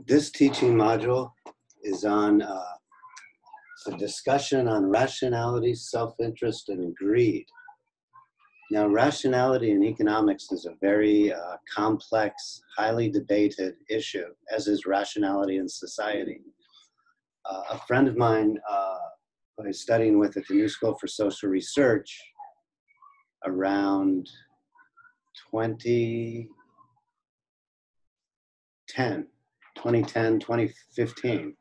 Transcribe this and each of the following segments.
This teaching module is on a discussion on rationality, self-interest, and greed. Now, rationality in economics is a very complex, highly debated issue, as is rationality in society. A friend of mine who I was studying with at the New School for Social Research around 2010, 2015,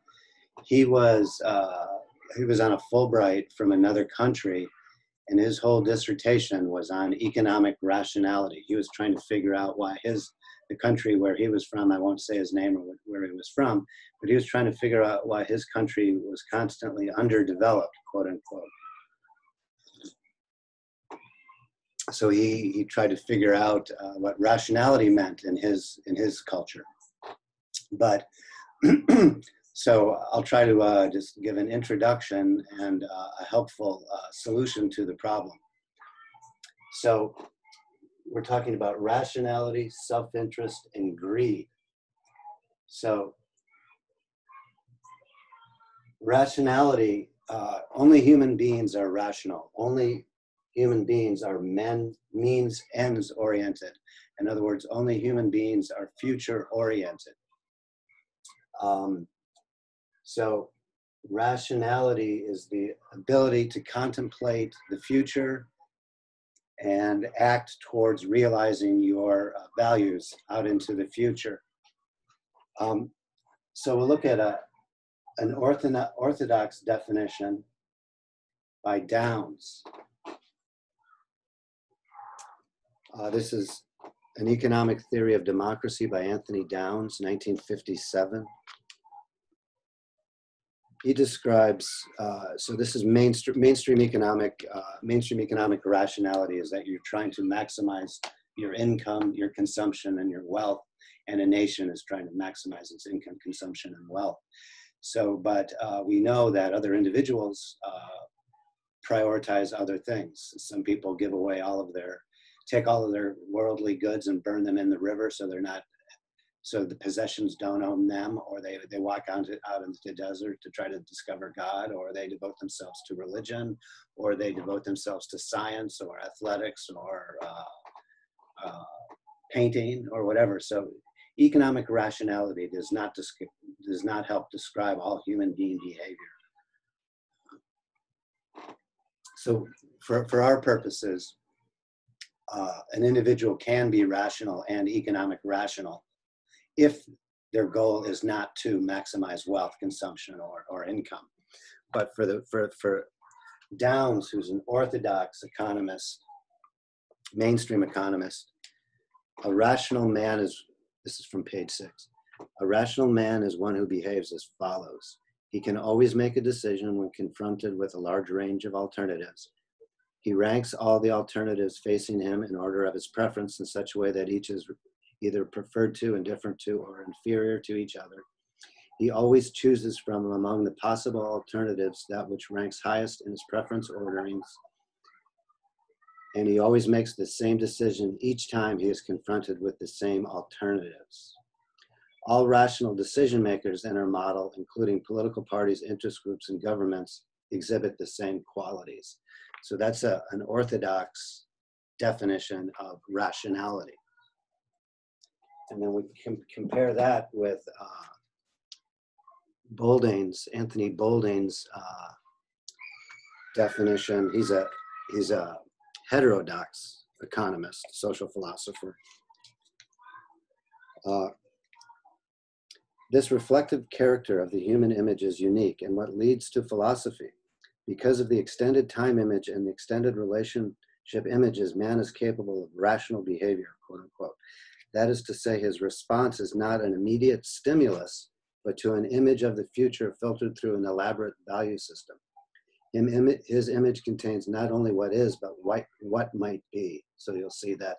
he was on a Fulbright from another country, and his whole dissertation was on economic rationality. He was trying to figure out why the country where he was from, I won't say his name or where he was from, but he was trying to figure out why his country was constantly underdeveloped, quote unquote. So he tried to figure out what rationality meant in his culture. But so I'll try to just give an introduction and a helpful solution to the problem. So we're talking about rationality, self-interest, and greed. So rationality, only human beings are rational. Only human beings are means, ends oriented. In other words, only human beings are future oriented. So rationality is the ability to contemplate the future and act towards realizing your values out into the future. So we'll look at an orthodox definition by Downs. This is An Economic Theory of Democracy by Anthony Downs, 1957. He describes, so this is mainstream economic rationality, is that you're trying to maximize your income, your consumption, and your wealth, and a nation is trying to maximize its income, consumption, and wealth. So, but we know that other individuals prioritize other things. Some people give away take all of their worldly goods and burn them in the river, so the possessions don't own them, or they walk out into the desert to try to discover God, or they devote themselves to religion, or they devote themselves to science or athletics or painting or whatever. So economic rationality does not help describe all human being behavior. So for our purposes, an individual can be rational and economic rational if their goal is not to maximize wealth, consumption, or income. But for Downs, who's an orthodox economist, mainstream economist, a rational man is, this is from page 6, a rational man is one who behaves as follows. He can always make a decision when confronted with a large range of alternatives. He ranks all the alternatives facing him in order of his preference in such a way that each is either preferred to, indifferent to, or inferior to each other. He always chooses from among the possible alternatives that which ranks highest in his preference orderings, and he always makes the same decision each time he is confronted with the same alternatives. All rational decision makers in our model, including political parties, interest groups, and governments, exhibit the same qualities. So that's an orthodox definition of rationality. And then we can compare that with Anthony Bourdain's definition. He's a heterodox economist, social philosopher. This reflective character of the human image is unique and what leads to philosophy. Because of the extended time image and the extended relationship images, man is capable of rational behavior, quote unquote. That is to say, his response is not an immediate stimulus, but to an image of the future filtered through an elaborate value system. His image contains not only what is, but what might be. So you'll see that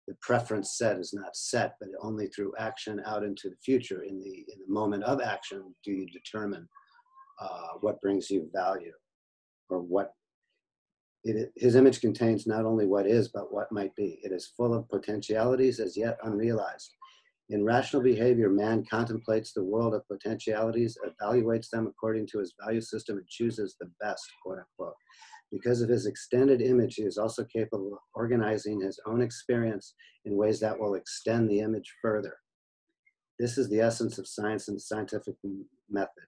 the preference set is not set, but only through action out into the future. In the moment of action, do you determine what brings you value, or what his image contains not only what is, but what might be. It is full of potentialities as yet unrealized. In rational behavior, man contemplates the world of potentialities, evaluates them according to his value system, and chooses the best, quote unquote. Because of his extended image, he is also capable of organizing his own experience in ways that will extend the image further. This is the essence of science and scientific method.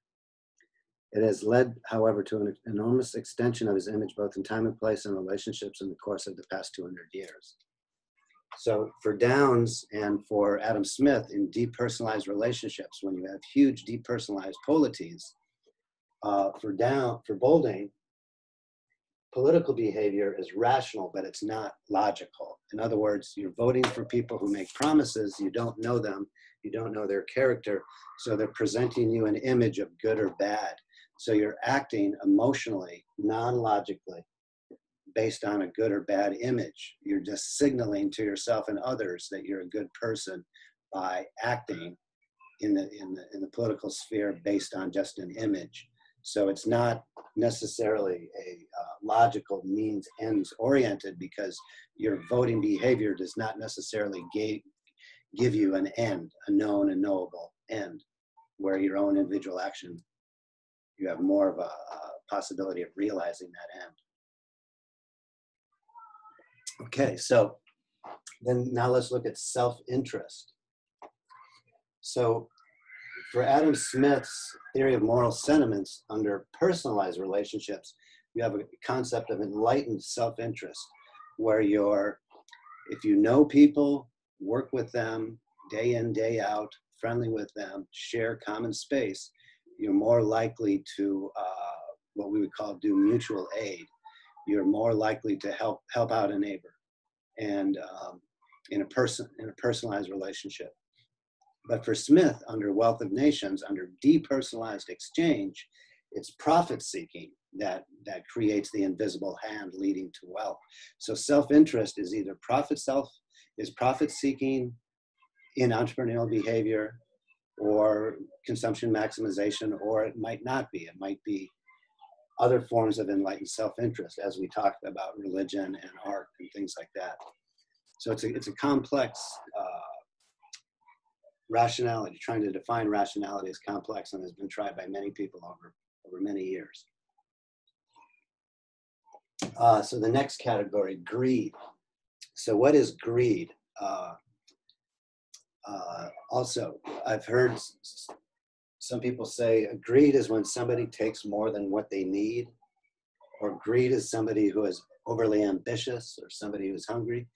It has led, however, to an enormous extension of his image, both in time and place and relationships in the course of the past 200 years. So for Downs and for Adam Smith in depersonalized relationships, when you have huge depersonalized polities, for Boulding, political behavior is rational, but it's not logical. In other words, you're voting for people who make promises, you don't know them, you don't know their character, so they're presenting you an image of good or bad. So you're acting emotionally, non-logically, based on a good or bad image. You're just signaling to yourself and others that you're a good person by acting in the political sphere based on just an image. So it's not necessarily a logical means ends oriented, because your voting behavior does not necessarily give you an end, a known and knowable end, where your own individual action, you have more of a possibility of realizing that end. Okay, so then now let's look at self-interest. So for Adam Smith's theory of moral sentiments under personalized relationships, you have a concept of enlightened self-interest, where if you know people, work with them day in, day out, friendly with them, share common space, you're more likely to what we would call do mutual aid. You're more likely to help out a neighbor, and in a personalized relationship. But for Smith, under Wealth of Nations, under depersonalized exchange, it's profit seeking that creates the invisible hand leading to wealth. So self-interest is either profit seeking in entrepreneurial behavior, or consumption maximization, or it might not be. It might be other forms of enlightened self-interest, as we talked about religion and art and things like that. So it's a complex rationality. Trying to define rationality is complex and has been tried by many people over many years. So the next category, greed. So what is greed? Also, I've heard some people say greed is when somebody takes more than what they need, or greed is somebody who is overly ambitious, or somebody who's hungry.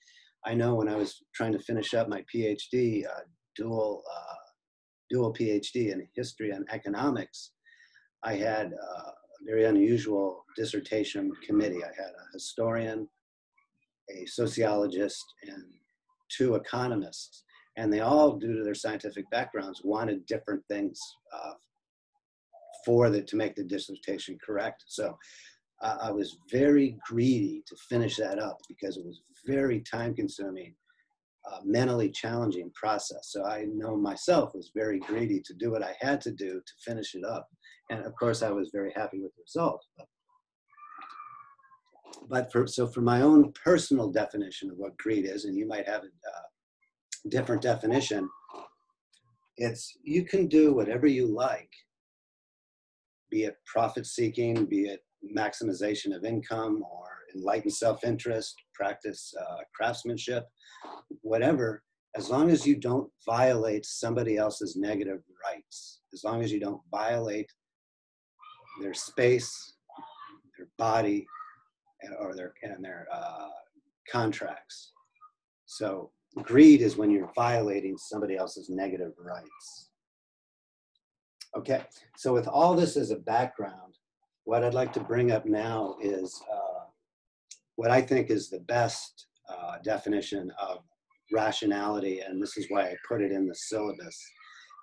I know when I was trying to finish up my PhD, dual PhD in history and economics, I had a very unusual dissertation committee. I had a historian, a sociologist, and 2 economists. And they all, due to their scientific backgrounds, wanted different things to make the dissertation correct. So I was very greedy to finish that up, because it was very time-consuming, mentally challenging process. So I know myself was very greedy to do what I had to do to finish it up. And of course, I was very happy with the result. But for my own personal definition of what greed is, and you might have a different definition, it's you can do whatever you like, be it profit-seeking, be it maximization of income, or enlightened self-interest, practice craftsmanship, whatever, as long as you don't violate somebody else's negative rights, as long as you don't violate their space, their body, or their contracts. So greed is when you're violating somebody else's negative rights. Okay, so with all this as a background, what I'd like to bring up now is what I think is the best definition of rationality, and this is why I put it in the syllabus,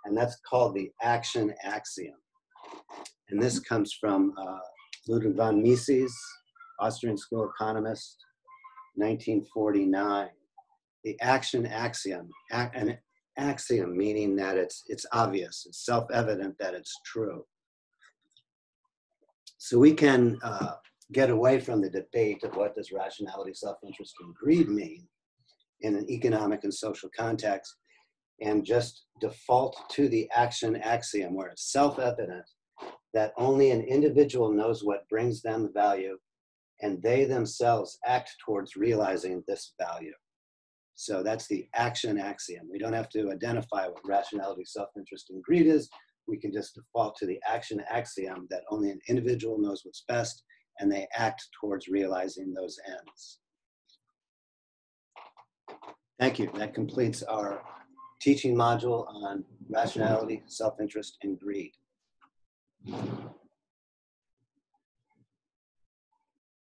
and that's called the Action Axiom. And this comes from Ludwig von Mises, Austrian school economist, 1949. The Action Axiom, an axiom meaning that it's obvious, it's self-evident that it's true. So we can get away from the debate of what does rationality, self-interest, and greed mean in an economic and social context, and just default to the action axiom, where it's self-evident that only an individual knows what brings them value, and they themselves act towards realizing this value. So that's the action axiom. We don't have to identify what rationality, self-interest, and greed is. We can just default to the action axiom that only an individual knows what's best, and they act towards realizing those ends. Thank you. That completes our teaching module on rationality, self-interest, and greed.